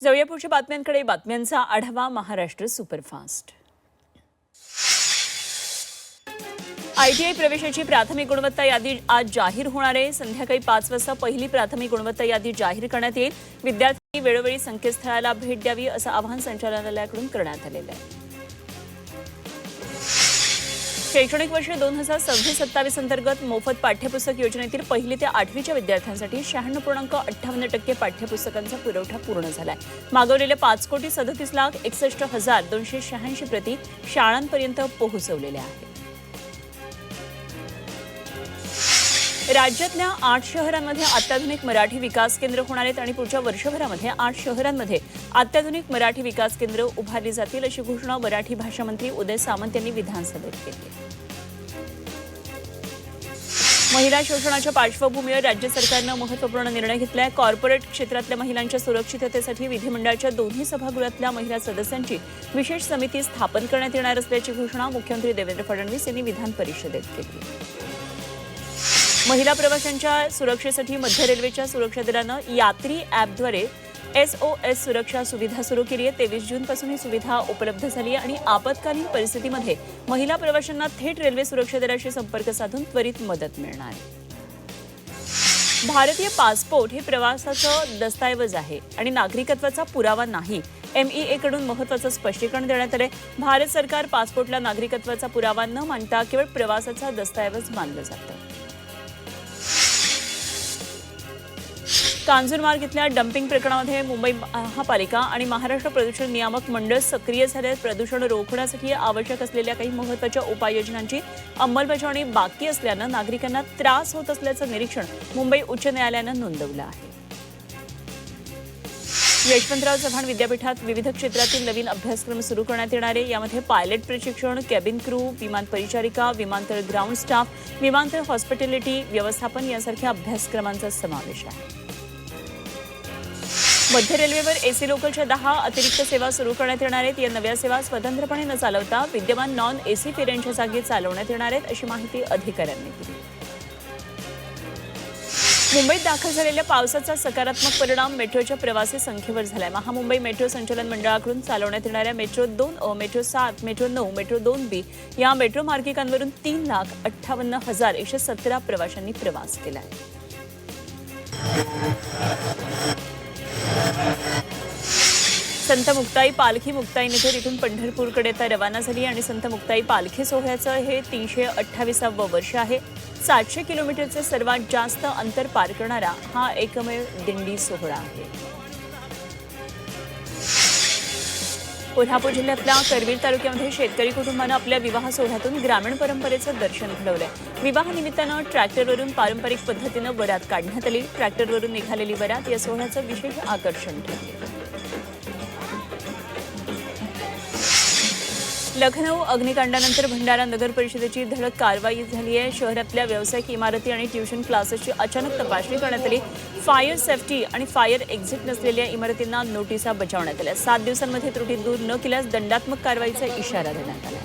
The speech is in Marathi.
जाऊया पुढच्या बातम्यांकडे. बातम्यांचा आढावा महाराष्ट्र सुपरफास्ट. ITI प्रवेशाची प्राथमिक गुणवत्ता यादी आज जाहीर होणार आहे. संध्याकाळी 5 वाजता पहिली प्राथमिक गुणवत्ता यादी जाहीर करण्यात येईल. विद्यार्थ्यांनी वेळोवेळी संकेतस्थळाला भेट द्यावी असं आवाहन संचालनालयाकडून करण्यात आलेलं आहे. शैक्षणिक वर्ष 2026-27 अंतर्गत मोफत पाठ्यपुस्तक योजनेतील 1ली ते 8वीच्या विद्यार्थ्यांसाठी 96.58% पाठ्यपुस्तकांचा पुरवठा पूर्ण झालाय. मागवलेल्या 5,37,61,286 प्रती शाळांपर्यंत पोहोचवलेल्या आहेत. राज्यातल्या 8 शहरांमध्ये अत्याधुनिक मराठी विकास केंद्र होणार आहेत आणि पुढच्या वर्षभरामध्ये 8 शहरांमध्ये अत्याधुनिक मराठी विकास केंद्र उभारली जातील अशी घोषणा मराठी भाषा मंत्री उदय सामंत यांनी विधानसभेत केली. महिला शोषणाच्या पार्श्वभूमीवर राज्य सरकारनं महत्त्वपूर्ण निर्णय घेतलाय. कॉर्पोरेट क्षेत्रातल्या महिलांच्या सुरक्षिततेसाठी विधिमंडळाच्या दोन्ही सभागृहातल्या महिला सदस्यांची विशेष समिती स्थापन करण्यात येणार असल्याची घोषणा मुख्यमंत्री देवेंद्र फडणवीस यांनी विधान परिषदेत केली. महिला प्रवाशांच्या सुरक्षेसाठी मध्य रेल्वेच्या सुरक्षा दलानं यात्री ॲपद्वारे SOS सुरक्षा सुविधा सुरू केली आहे. 23 जूनपासून ही सुविधा उपलब्ध झाली आहे आणि आपत्कालीन परिस्थितीमध्ये महिला प्रवाशांना थेट रेल्वे सुरक्षा दलाशी संपर्क साधून त्वरित मदत मिळणार आहे. भारतीय पासपोर्ट हे प्रवासाचं दस्तऐवज आहे आणि नागरिकत्वाचा पुरावा नाही. MEA कडून महत्त्वाचं स्पष्टीकरण देण्यात आलंय. भारत सरकार पासपोर्टला नागरिकत्वाचा पुरावा न मानता केवळ प्रवासाचा दस्तऐवज मानलं जातं. कांजूरमार्ग इथल्या डम्पिंग प्रकरणामध्ये मुंबई महापालिका आणि महाराष्ट्र प्रदूषण नियामक मंडळ सक्रिय झाले. प्रदूषण रोखण्यासाठी आवश्यक असलेल्या काही महत्त्वाच्या उपाययोजनांची अंमलबजावणी बाकी असल्यानं नागरिकांना त्रास होत असल्याचं निरीक्षण मुंबई उच्च न्यायालयानं नोंदवलं आहे. यशवंतराव चव्हाण विद्यापीठात विविध क्षेत्रातील नवीन अभ्यासक्रम सुरू करण्यात येणार आहे. यामध्ये पायलट प्रशिक्षण, कॅबिन क्रू, विमान परिचारिका, विमानतळ ग्राउंड स्टाफ, विमानतळ हॉस्पिटॅलिटी व्यवस्थापन यासारख्या अभ्यासक्रमांचा समावेश आहे. मध्य रेल्वेवर AC लोकलच्या 10 अतिरिक्त सेवा सुरू करण्यात येणार आहेत. या नव्या सेवा स्वतंत्रपणे न चालवता विद्यमान non-AC फेऱ्यांच्या जागी चालवण्यात येणार आहेत अशी माहिती अधिकाऱ्यांनी दिली. मुंबईत दाखल झालेल्या पावसाचा सकारात्मक परिणाम मेट्रोच्या प्रवासी संख्येवर झालाय. महामुंबई मेट्रो संचालन मंडळाकडून चालवण्यात येणाऱ्या metro 2A, metro 7, metro 9, metro 2B या मेट्रो मार्गिकांवरून 3,58,117 प्रवाशांनी प्रवास केला आहे. संत मुक्ताई पालखी मुक्ताईनगर इथून पंढरपूरकडे आता रवाना झाली आणि संत मुक्ताई पालखी सोहळ्याचं हे 328वं वर्ष आहे. 700 किलोमीटरचे सर्वात जास्त अंतर पार करणारा हा एकमेव दिंडी सोहळा आहे. कोल्हापूर जिल्ह्यातल्या करवीर तालुक्यामध्ये शेतकरी कुटुंबानं आपल्या विवाह सोहळ्यातून ग्रामीण परंपरेचं दर्शन घडवलंय. विवाहानिमित्तानं ट्रॅक्टरवरून पारंपरिक पद्धतीनं वरात काढण्यात आली. ट्रॅक्टरवरून निघालेली वरात या सोहळ्याचं विशेष आकर्षण ठरले. लखनौ अग्निकांडानंतर भंडारा नगर परिषदेची धडक कारवाई झाली आहे. शहरातल्या व्यावसायिक इमारती आणि ट्युशन क्लासेसची अचानक तपासणी करण्यात आली. फायर सेफ्टी आणि फायर एक्झिट नसलेल्या इमारतींना नोटिसा बजावण्यात आल्या. 7 दिवसांमध्ये त्रुटी दूर न केल्यास दंडात्मक कारवाईचा इशारा देण्यात आला.